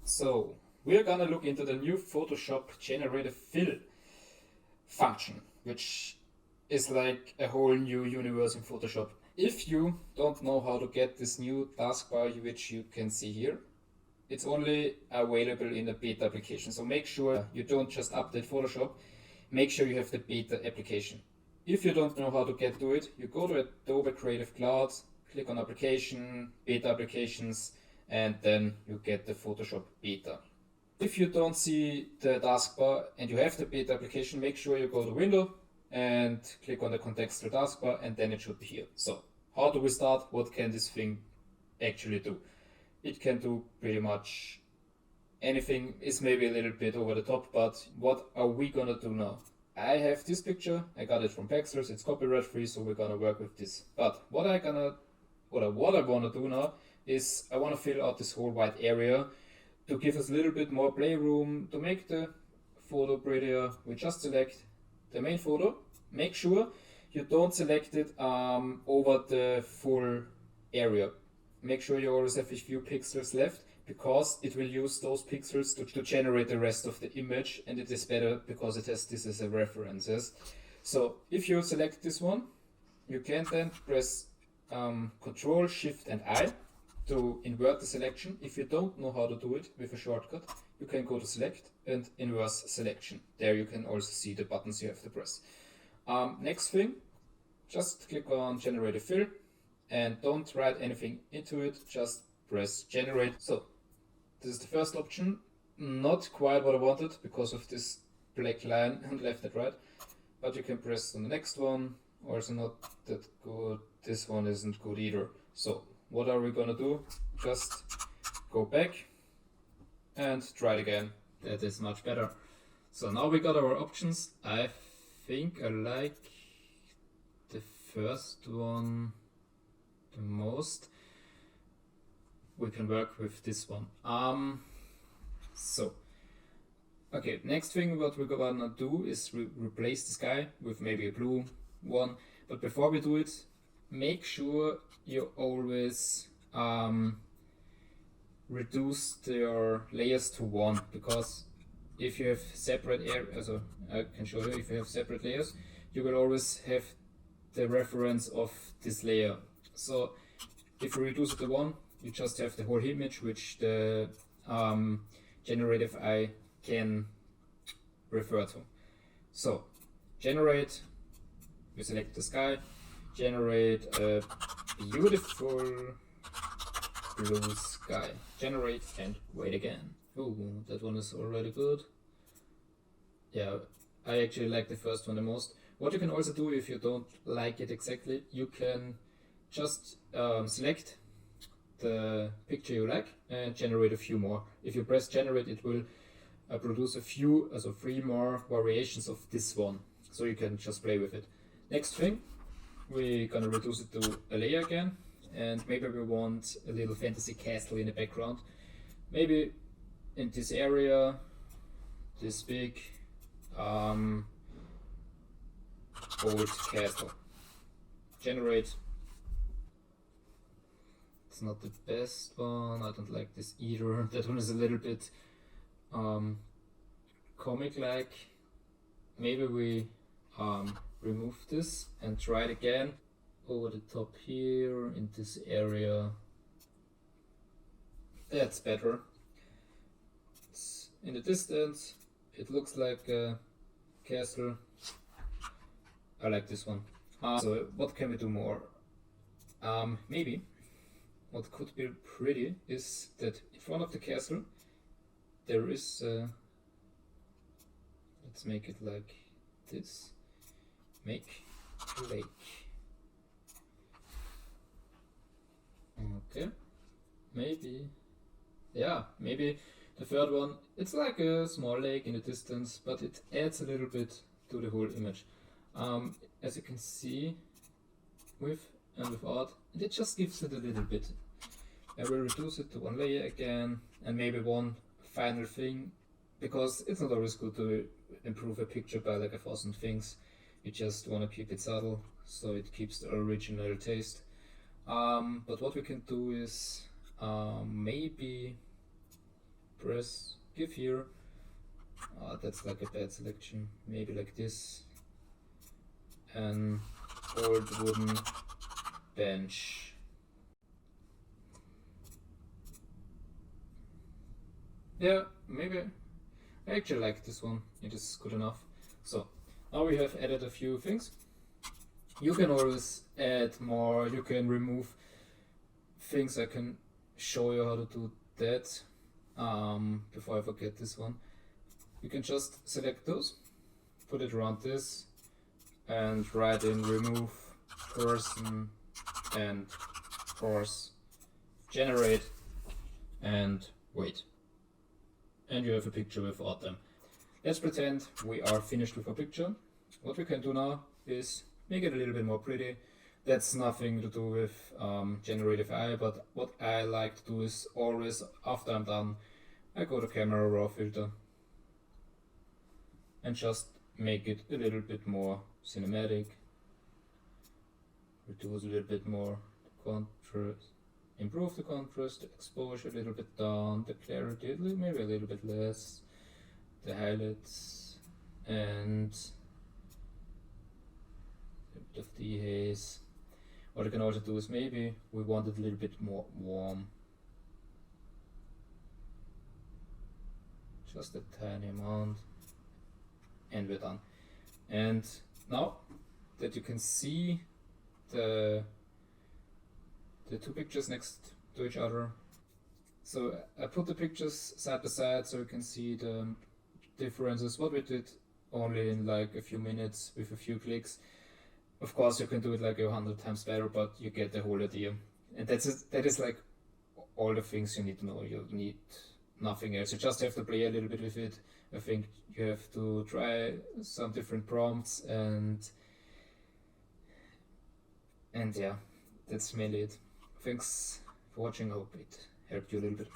So we're gonna look into the new Photoshop generative fill function, which is like a whole new universe in Photoshop. If you don't know how to get this new taskbar, which you can see here, it's only available in a beta application. So make sure you don't just update Photoshop, make sure you have the beta application. If you don't know how to get to it, you go to Adobe Creative Cloud, click on Application, Beta Applications, and then you get the Photoshop beta. If you don't see the taskbar and you have the beta application, make sure you go to Window and click on the contextual taskbar, and then it should be here. So how do we start? What can this thing actually do? It can do pretty much anything. Is maybe a little bit over the top, but what are we gonna do now? I have this picture, I got it from Pexels, it's copyright free, so we're gonna work with this. But what I wanna do now is I wanna fill out this whole white area to give us a little bit more playroom, to make the photo prettier. We just select the main photo. Make sure you don't select it over the full area. Make sure you always have a few pixels left, because it will use those pixels to generate the rest of the image, and it is better because it has this as a references. So if you select this one, you can then press Control Shift and I to invert the selection. If you don't know how to do it with a shortcut, you can go to Select and Inverse Selection. There you can also see the buttons you have to press. Next thing, just click on Generative Fill and don't write anything into it, just press Generate. So this is the first option. Not quite what I wanted because of this black line and left and right, but you can press on the next one. Also not that good. This one isn't good either. So what are we gonna do? Just go back and try it again. That is much better. So now we got our options. I think I like the first one the most. We can work with this one. Okay, next thing what we're gonna do is replace the sky with maybe a blue one. But before we do it, make sure you always reduce your layers to 1, because if you have separate areas, so I can show you, if you have separate layers, you will always have the reference of this layer. So if you reduce it to 1, you just have the whole image, which the generative eye can refer to. So generate, we select the sky, generate a beautiful blue sky, generate and wait again. Oh, that one is already good. Yeah, I actually like the first one the most. What you can also do if you don't like it exactly, you can just select the picture you like and generate a few more. If you press generate, it will produce a few, also 3 more variations of this one, so you can just play with it. Next thing, we're gonna reduce it to a layer again, and maybe we want a little fantasy castle in the background. Maybe in this area, this big old castle. Generate. It's not the best one, I don't like this either. That one is a little bit comic-like. Maybe we remove this and try it again. Over the top here, in this area. That's better. It's in the distance, it looks like a castle. I like this one. So what can we do more? Maybe what could be pretty is that in front of the castle there is let's make it like this. Make lake. Okay. Maybe. Yeah, maybe the third one, it's like a small lake in the distance, but it adds a little bit to the whole image. As you can see, with and without, it just gives it a little bit. I will reduce it to 1 layer again, and maybe one final thing, because it's not always good to improve a picture by like 1,000 things. You just want to keep it subtle, so it keeps the original taste. But what we can do is maybe press give here. That's like a bad selection. Maybe like this. An old wooden bench. Yeah, maybe. I actually like this one. It is good enough. So now we have added a few things. You can always add more. You can remove things. I can show you how to do that. Before I forget this one, you can just select those, put it around this, and write in remove person and course generate and wait. And you have a picture without them. Let's pretend we are finished with our picture. What we can do now is make it a little bit more pretty. That's nothing to do with generative AI, but what I like to do is always after I'm done, I go to camera raw filter and just make it a little bit more cinematic. Reduce a little bit more the contrast, improve the contrast, the exposure a little bit down, the clarity maybe a little bit less, the highlights, and a bit of the haze. What I can also do is maybe we want it a little bit more warm. Just a tiny amount. And we're done. And now that you can see the two pictures next to each other. So I put the pictures side by side so you can see the differences. What we did only in like a few minutes with a few clicks. Of course, you can do it like 100 times better, but you get the whole idea. And that is like all the things you need to know. You need nothing else. You just have to play a little bit with it. I think you have to try some different prompts and yeah, that's mainly it. Thanks for watching. I hope it helped you a little bit.